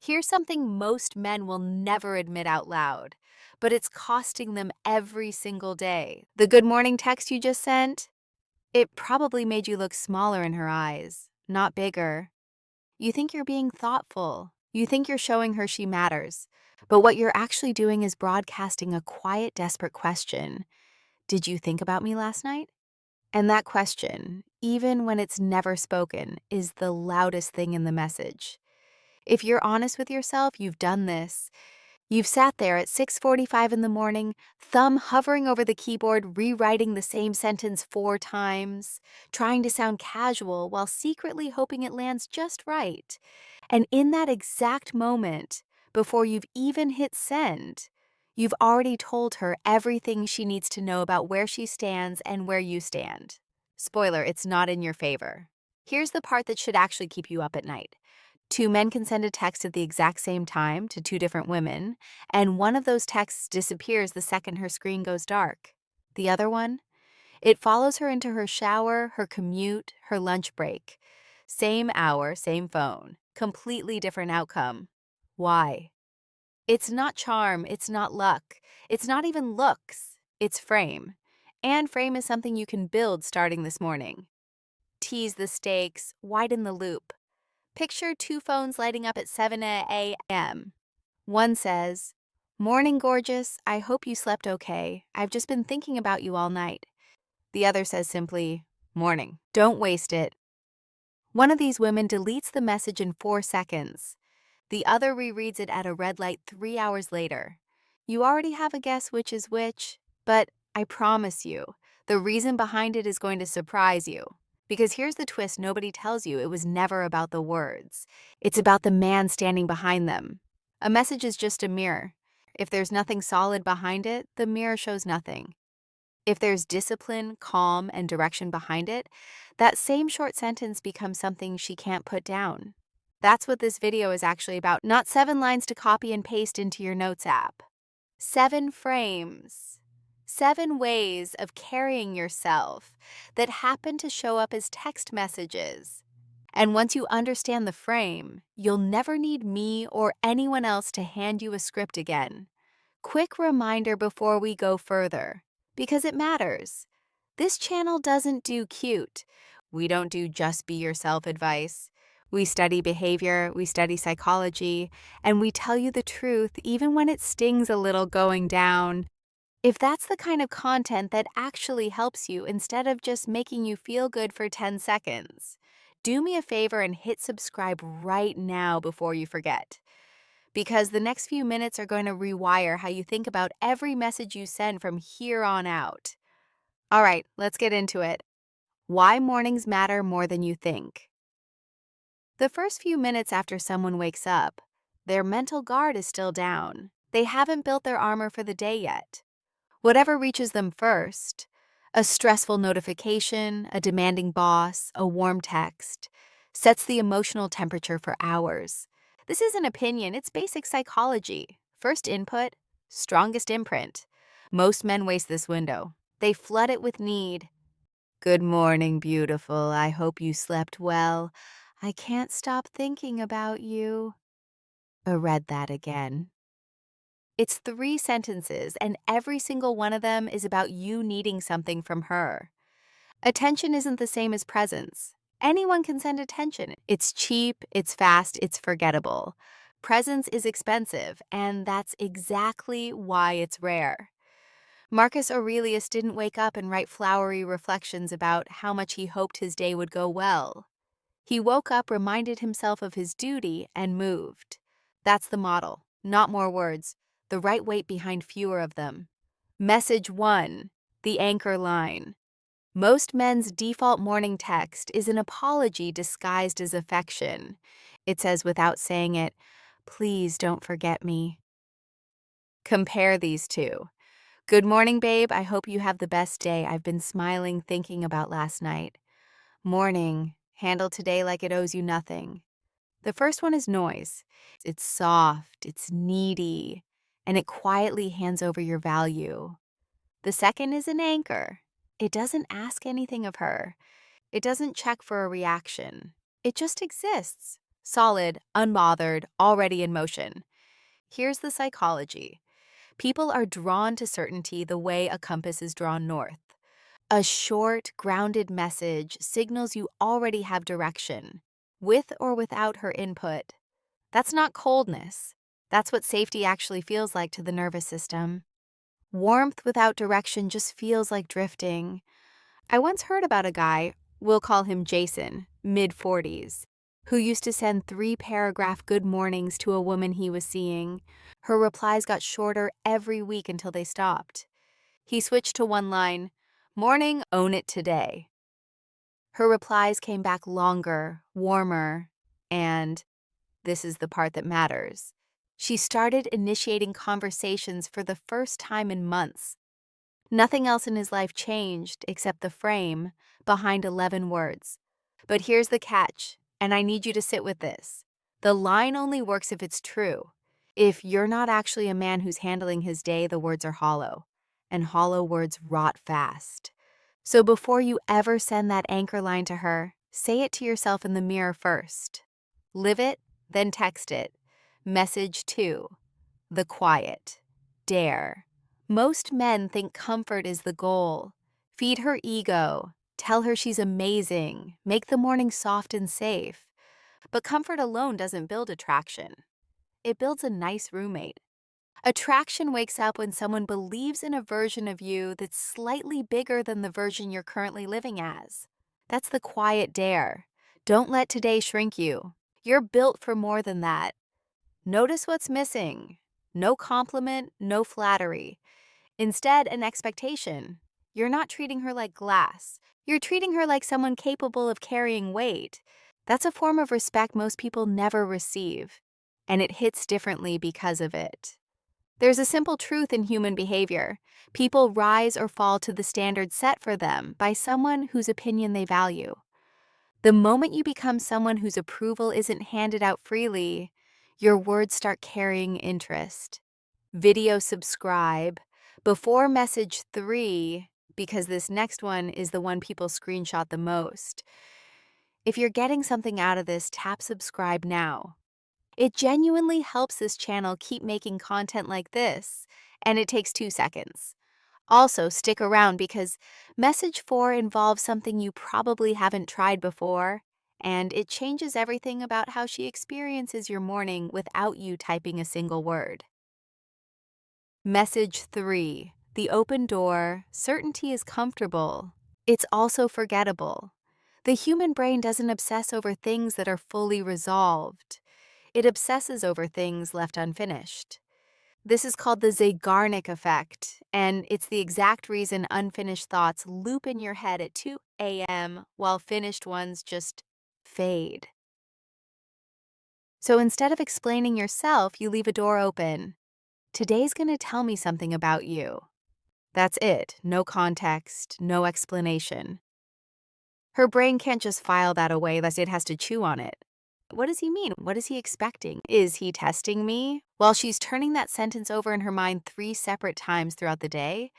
Here's something most men will never admit out loud, but it's costing them every single day. The good morning text you just sent? It probably made you look smaller in her eyes, not bigger. You think you're being thoughtful. You think you're showing her she matters. But what you're actually doing is broadcasting a quiet, desperate question. Did you think about me last night? And that question, even when it's never spoken, is the loudest thing in the message. If you're honest with yourself, you've done this. You've sat there at 6:45 in the morning, thumb hovering over the keyboard, rewriting the same sentence 4 times, trying to sound casual while secretly hoping it lands just right. And in that exact moment, before you've even hit send, you've already told her everything she needs to know about where she stands and where you stand. Spoiler, it's not in your favor. Here's the part that should actually keep you up at night. Two men can send a text at the exact same time to two different women, and one of those texts disappears the second her screen goes dark. The other one? It follows her into her shower, her commute, her lunch break. Same hour, same phone. Completely different outcome. Why? It's not charm, it's not luck, it's not even looks, it's frame. And frame is something you can build starting this morning. Tease the stakes, widen the loop. Picture two phones lighting up at 7 a.m. One says, "Morning, gorgeous. I hope you slept okay. I've just been thinking about you all night." The other says simply, "Morning. Don't waste it." One of these women deletes the message in 4 seconds. The other rereads it at a red light 3 hours later. You already have a guess which is which, but I promise you, the reason behind it is going to surprise you. Because here's the twist nobody tells you: it was never about the words. It's about the man standing behind them. A message is just a mirror. If there's nothing solid behind it, the mirror shows nothing. If there's discipline, calm, and direction behind it, that same short sentence becomes something she can't put down. That's what this video is actually about, not 7 lines to copy and paste into your notes app. 7 frames. 7 ways of carrying yourself that happen to show up as text messages. And once you understand the frame, you'll never need me or anyone else to hand you a script again. Quick reminder before we go further, because it matters. This channel doesn't do cute. We don't do just be yourself advice. We study behavior, we study psychology, and we tell you the truth even when it stings a little going down. If that's the kind of content that actually helps you instead of just making you feel good for 10 seconds, do me a favor and hit subscribe right now before you forget. Because the next few minutes are going to rewire how you think about every message you send from here on out. All right, let's get into it. Why mornings matter more than you think. The first few minutes after someone wakes up, their mental guard is still down. They haven't built their armor for the day yet. Whatever reaches them first, a stressful notification, a demanding boss, a warm text, sets the emotional temperature for hours. This isn't opinion, it's basic psychology. First input, strongest imprint. Most men waste this window. They flood it with need. Good morning, beautiful. I hope you slept well. I can't stop thinking about you. I read that again. It's 3 sentences, and every single one of them is about you needing something from her. Attention isn't the same as presence. Anyone can send attention. It's cheap, it's fast, it's forgettable. Presence is expensive, and that's exactly why it's rare. Marcus Aurelius didn't wake up and write flowery reflections about how much he hoped his day would go well. He woke up, reminded himself of his duty, and moved. That's the model, not more words, the right weight behind fewer of them. Message 1, the anchor line. Most men's default morning text is an apology disguised as affection. It says without saying it, "Please don't forget me." Compare these two. "Good morning, babe. I hope you have the best day. I've been smiling thinking about last night." Morning. Handle today like it owes you nothing. The first one is noise. It's soft, it's needy, and it quietly hands over your value. The second is an anchor. It doesn't ask anything of her. It doesn't check for a reaction. It just exists. solid, unbothered, already in motion. Here's the psychology. People are drawn to certainty the way a compass is drawn north. A short, grounded message signals you already have direction, with or without her input. That's not coldness. That's what safety actually feels like to the nervous system. Warmth without direction just feels like drifting. I once heard about a guy, we'll call him Jason, mid-40s, who used to send 3-paragraph good mornings to a woman he was seeing. Her replies got shorter every week until they stopped. He switched to one line, "Morning, own it today." Her replies came back longer, warmer, and this is the part that matters. She started initiating conversations for the first time in months. Nothing else in his life changed except the frame behind 11 words. But here's the catch, and I need you to sit with this. The line only works if it's true. If you're not actually a man who's handling his day, the words are hollow, and hollow words rot fast. So before you ever send that anchor line to her, say it to yourself in the mirror first. Live it, then text it. Message 2. The quiet. Dare. Most men think comfort is the goal. Feed her ego. Tell her she's amazing. Make the morning soft and safe. But comfort alone doesn't build attraction. It builds a nice roommate. Attraction wakes up when someone believes in a version of you that's slightly bigger than the version you're currently living as. That's the quiet dare. Don't let today shrink you. You're built for more than that. Notice what's missing. No compliment, no flattery. Instead, an expectation. You're not treating her like glass. You're treating her like someone capable of carrying weight. That's a form of respect most people never receive, and it hits differently because of it. There's a simple truth in human behavior. People rise or fall to the standard set for them by someone whose opinion they value. The moment you become someone whose approval isn't handed out freely, your words start carrying interest. Video subscribe. Before message 3, because this next one is the one people screenshot the most. If you're getting something out of this, tap subscribe now. It genuinely helps this channel keep making content like this, and it takes 2 seconds. Also, stick around because message 4 involves something you probably haven't tried before, and it changes everything about how she experiences your morning without you typing a single word. Message 3. The open door. Certainty is comfortable. It's also forgettable. The human brain doesn't obsess over things that are fully resolved. It obsesses over things left unfinished. This is called the Zeigarnik effect, and it's the exact reason unfinished thoughts loop in your head at 2 a.m. while finished ones just fade. So instead of explaining yourself, you leave a door open. Today's going to tell me something about you. That's it. No context, no explanation. Her brain can't just file that away lest it has to chew on it. What does he mean? What is he expecting? Is he testing me? While she's turning that sentence over in her mind 3 separate times throughout the day,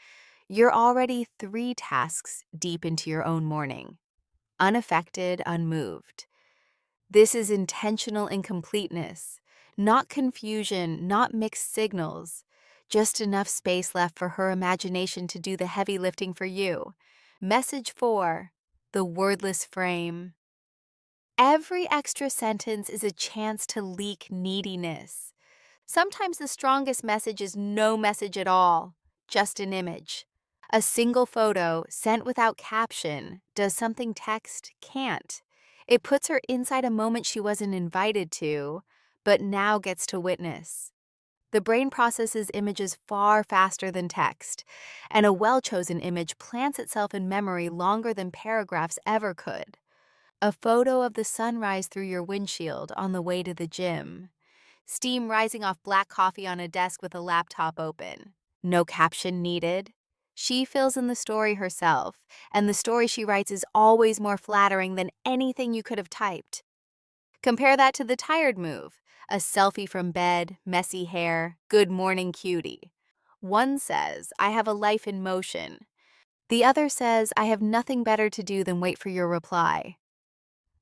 you're already 3 tasks deep into your own morning. Unaffected, unmoved. This is intentional incompleteness, not confusion, not mixed signals, just enough space left for her imagination to do the heavy lifting for you. Message 4, the wordless frame. Every extra sentence is a chance to leak neediness. Sometimes the strongest message is no message at all, just an image. A single photo, sent without caption, does something text can't. It puts her inside a moment she wasn't invited to, but now gets to witness. The brain processes images far faster than text, and a well-chosen image plants itself in memory longer than paragraphs ever could. A photo of the sunrise through your windshield on the way to the gym. Steam rising off black coffee on a desk with a laptop open. No caption needed. She fills in the story herself, and the story she writes is always more flattering than anything you could have typed. Compare that to the tired move, a selfie from bed, messy hair, good morning cutie. One says, I have a life in motion. The other says, I have nothing better to do than wait for your reply.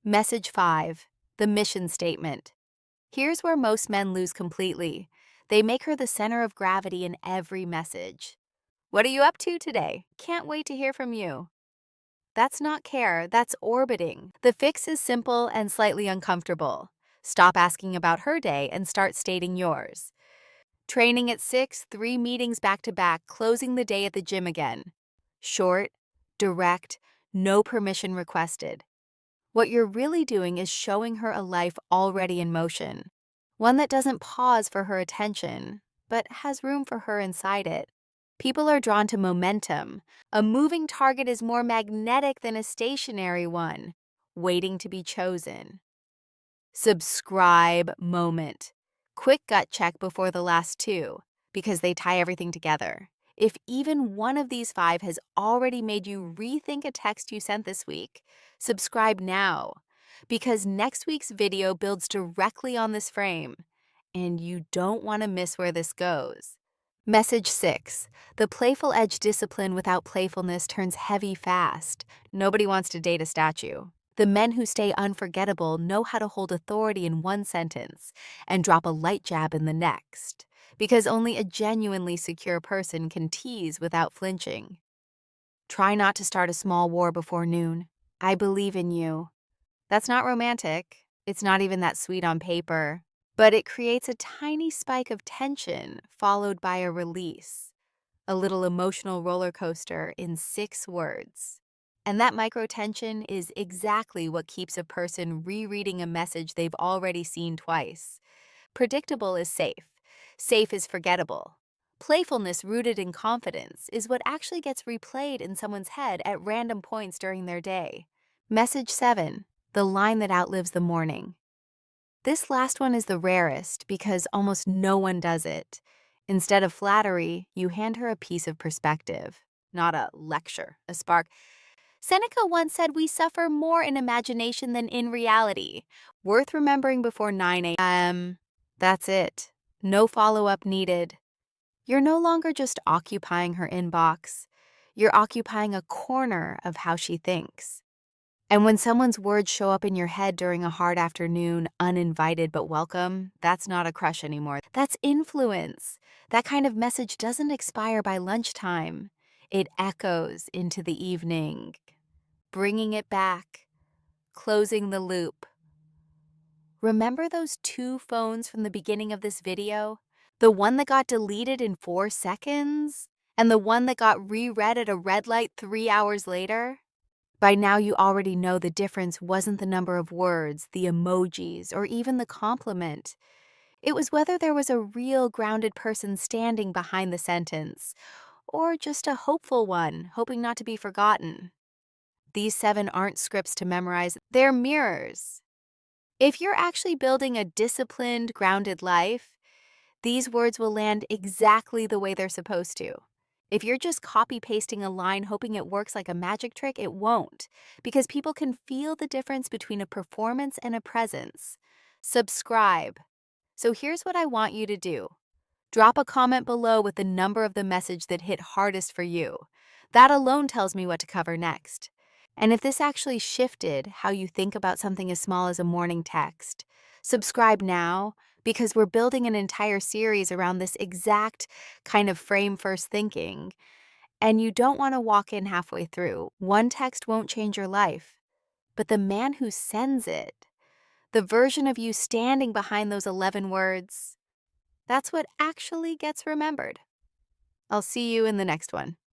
Message 5, the mission statement. Here's where most men lose completely. They make her the center of gravity in every message. What are you up to today? Can't wait to hear from you. That's not care, that's orbiting. The fix is simple and slightly uncomfortable. Stop asking about her day and start stating yours. Training at 6, 3 meetings back to back, closing the day at the gym again. Short, direct, no permission requested. What you're really doing is showing her a life already in motion. One that doesn't pause for her attention, but has room for her inside it. People are drawn to momentum. A moving target is more magnetic than a stationary one, waiting to be chosen. Subscribe moment. Quick gut check before the last two, because they tie everything together. If even one of these 5 has already made you rethink a text you sent this week, subscribe now, because next week's video builds directly on this frame, and you don't want to miss where this goes. Message 6. The playful edge discipline without playfulness turns heavy fast. Nobody wants to date a statue. The men who stay unforgettable know how to hold authority in one sentence and drop a light jab in the next, because only a genuinely secure person can tease without flinching. Try not to start a small war before noon. I believe in you. That's not romantic. It's not even that sweet on paper. But it creates a tiny spike of tension followed by a release. A little emotional roller coaster in 6 words. And that micro-tension is exactly what keeps a person rereading a message they've already seen twice. Predictable is safe. Safe is forgettable. Playfulness rooted in confidence is what actually gets replayed in someone's head at random points during their day. Message 7. The line that outlives the morning. This last one is the rarest because almost no one does it. Instead of flattery, you hand her a piece of perspective, not a lecture, a spark. Seneca once said we suffer more in imagination than in reality. Worth remembering before 9 a.m. That's it. No follow-up needed. You're no longer just occupying her inbox. You're occupying a corner of how she thinks. And when someone's words show up in your head during a hard afternoon, uninvited but welcome, that's not a crush anymore. That's influence. That kind of message doesn't expire by lunchtime. It echoes into the evening, bringing it back, closing the loop. Remember those 2 phones from the beginning of this video? The one that got deleted in 4 seconds? And the one that got reread at a red light 3 hours later? By now you already know the difference wasn't the number of words, the emojis, or even the compliment. It was whether there was a real grounded person standing behind the sentence, or just a hopeful one, hoping not to be forgotten. These 7 aren't scripts to memorize, they're mirrors. If you're actually building a disciplined, grounded life, these words will land exactly the way they're supposed to. If you're just copy-pasting a line hoping it works like a magic trick, it won't, because people can feel the difference between a performance and a presence. Subscribe. So here's what I want you to do. Drop a comment below with the number of the message that hit hardest for you. That alone tells me what to cover next. And if this actually shifted how you think about something as small as a morning text, subscribe now, because we're building an entire series around this exact kind of frame-first thinking. And you don't want to walk in halfway through. One text won't change your life, but the man who sends it, the version of you standing behind those 11 words, that's what actually gets remembered. I'll see you in the next one.